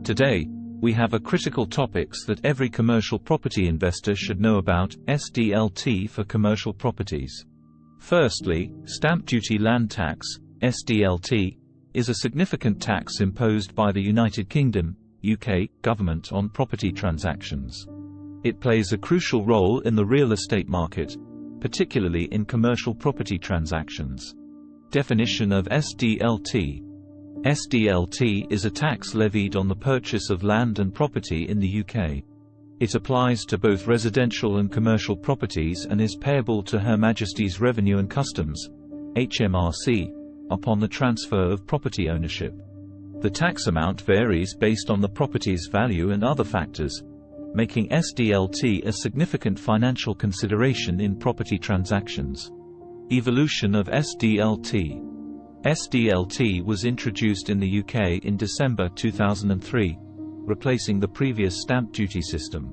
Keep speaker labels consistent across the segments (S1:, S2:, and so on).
S1: Today, we have a critical topics that every commercial property investor should know about: SDLT for commercial properties. Firstly, stamp duty land tax, SDLT, is a significant tax imposed by the United Kingdom, UK, government on property transactions. It plays a crucial role in the real estate market, particularly in commercial property transactions. Definition of SDLT. SDLT is a tax levied on the purchase of land and property in the UK. It applies to both residential and commercial properties and is payable to Her Majesty's Revenue and Customs (HMRC) upon the transfer of property ownership. The tax amount varies based on the property's value and other factors, making SDLT a significant financial consideration in property transactions. Evolution of SDLT. SDLT was introduced in the UK in December 2003, replacing the previous stamp duty system.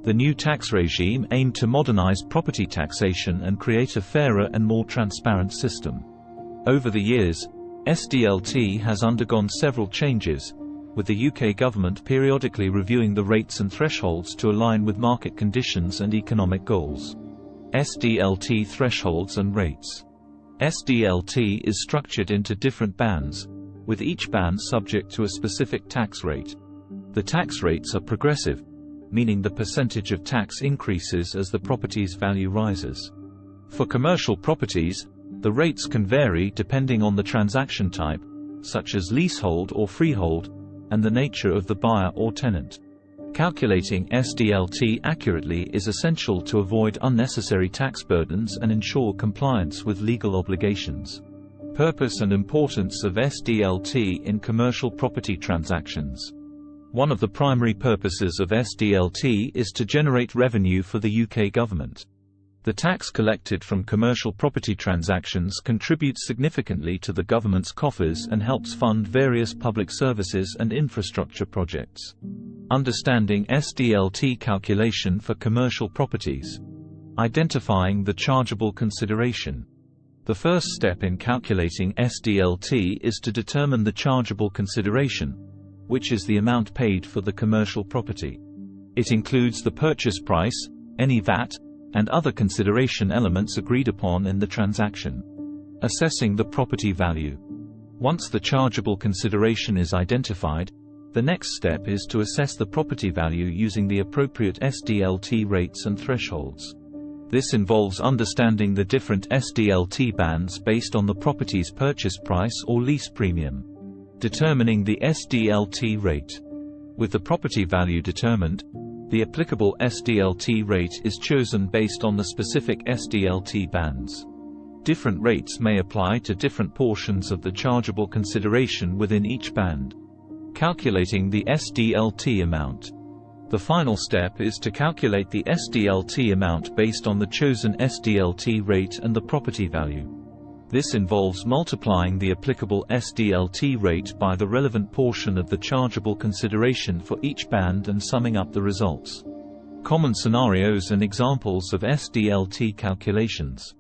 S1: The new tax regime aimed to modernize property taxation and create a fairer and more transparent system. Over the years, SDLT has undergone several changes, with the UK government periodically reviewing the rates and thresholds to align with market conditions and economic goals. SDLT thresholds and rates. SDLT is structured into different bands, with each band subject to a specific tax rate. The tax rates are progressive, meaning the percentage of tax increases as the property's value rises. For commercial properties, the rates can vary depending on the transaction type, such as leasehold or freehold, and the nature of the buyer or tenant. Calculating SDLT accurately is essential to avoid unnecessary tax burdens and ensure compliance with legal obligations. Purpose and importance of SDLT in commercial property transactions. One of the primary purposes of SDLT is to generate revenue for the UK government. The tax collected from commercial property transactions contributes significantly to the government's coffers and helps fund various public services and infrastructure projects. Understanding SDLT calculation for commercial properties. Identifying the chargeable consideration. The first step in calculating SDLT is to determine the chargeable consideration, which is the amount paid for the commercial property. It includes the purchase price, any VAT, and other consideration elements agreed upon in the transaction. Assessing the property value. Once the chargeable consideration is identified, the next step is to assess the property value using the appropriate SDLT rates and thresholds. This involves understanding the different SDLT bands based on the property's purchase price or lease premium. Determining the SDLT rate. With the property value determined, the applicable SDLT rate is chosen based on the specific SDLT bands. Different rates may apply to different portions of the chargeable consideration within each band. Calculating the SDLT amount. The final step is to calculate the SDLT amount based on the chosen SDLT rate and the property value. This involves multiplying the applicable SDLT rate by the relevant portion of the chargeable consideration for each band and summing up the results. Common scenarios and examples of SDLT calculations.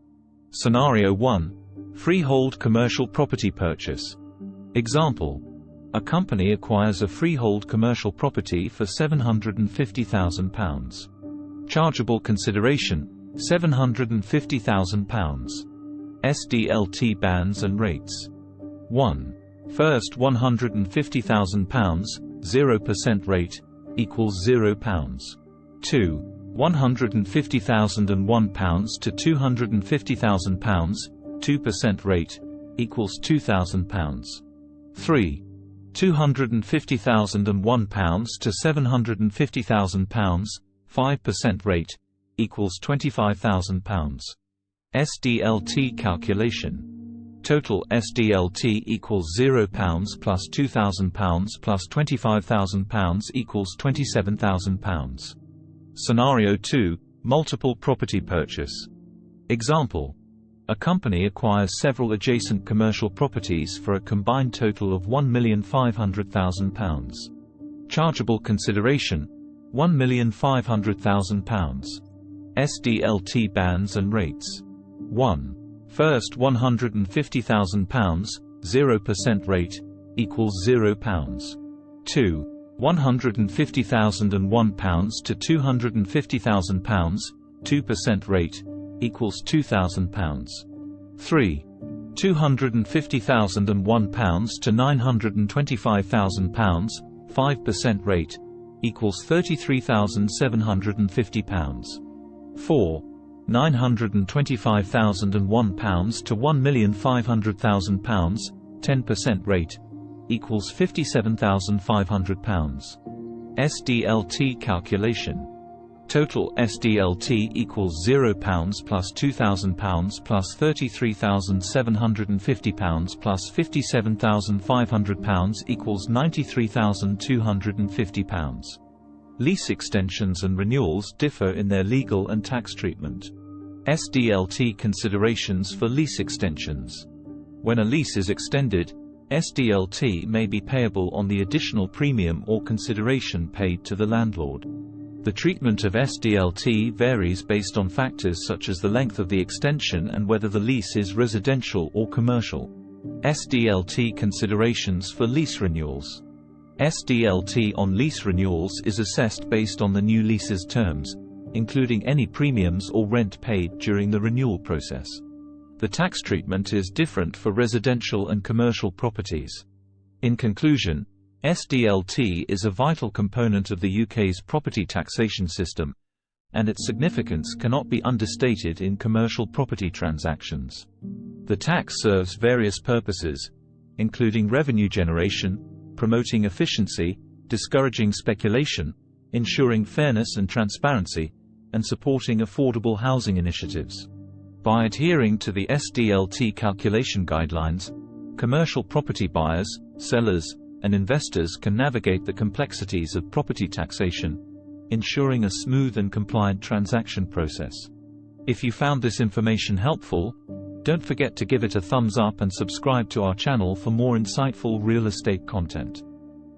S1: Scenario 1. Freehold commercial property purchase. Example. A company acquires a freehold commercial property for £750,000. Chargeable consideration, £750,000. SDLT bands and rates. 1. First £150,000, 0% rate, equals £0. 2. £150,001 to £250,000, 2% rate, equals £2,000. 3. £250,001 to £750,000, 5% rate, equals £25,000. SDLT calculation. Total SDLT equals £0 plus £2,000 plus £25,000 equals £27,000. Scenario 2. Multiple property purchase. Example. A company acquires several adjacent commercial properties for a combined total of £1,500,000. Chargeable consideration, £1,500,000. SDLT bands and rates. 1. First £150,000, 0% rate, equals £0. 2. £150,001 to £250,000, 2% rate, equals £2,000. 3. £250,001 to £925,000, 5% rate, equals £33,750. 4. £925,001 to £1,500,000, 10% rate, equals £57,500. SDLT calculation. Total SDLT equals £0 plus £2,000 plus £33,750 plus £57,500 equals £93,250. Lease extensions and renewals differ in their legal and tax treatment. SDLT considerations for lease extensions. When a lease is extended, SDLT may be payable on the additional premium or consideration paid to the landlord. The treatment of SDLT varies based on factors such as the length of the extension and whether the lease is residential or commercial. SDLT considerations for lease renewals. SDLT on lease renewals is assessed based on the new lease's terms, including any premiums or rent paid during the renewal process. The tax treatment is different for residential and commercial properties. In conclusion, SDLT is a vital component of the UK's property taxation system, and its significance cannot be understated in commercial property transactions. The tax serves various purposes, including revenue generation, promoting efficiency, discouraging speculation, ensuring fairness and transparency, and supporting affordable housing initiatives. By adhering to the SDLT calculation guidelines, commercial property buyers, sellers, and investors can navigate the complexities of property taxation, ensuring a smooth and compliant transaction process. If you found this information helpful, don't forget to give it a thumbs up and subscribe to our channel for more insightful real estate content.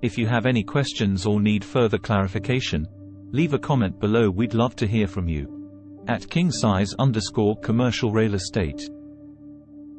S1: If you have any questions or need further clarification, leave a comment below. We'd love to hear from you. @KingSize_commercial real estate.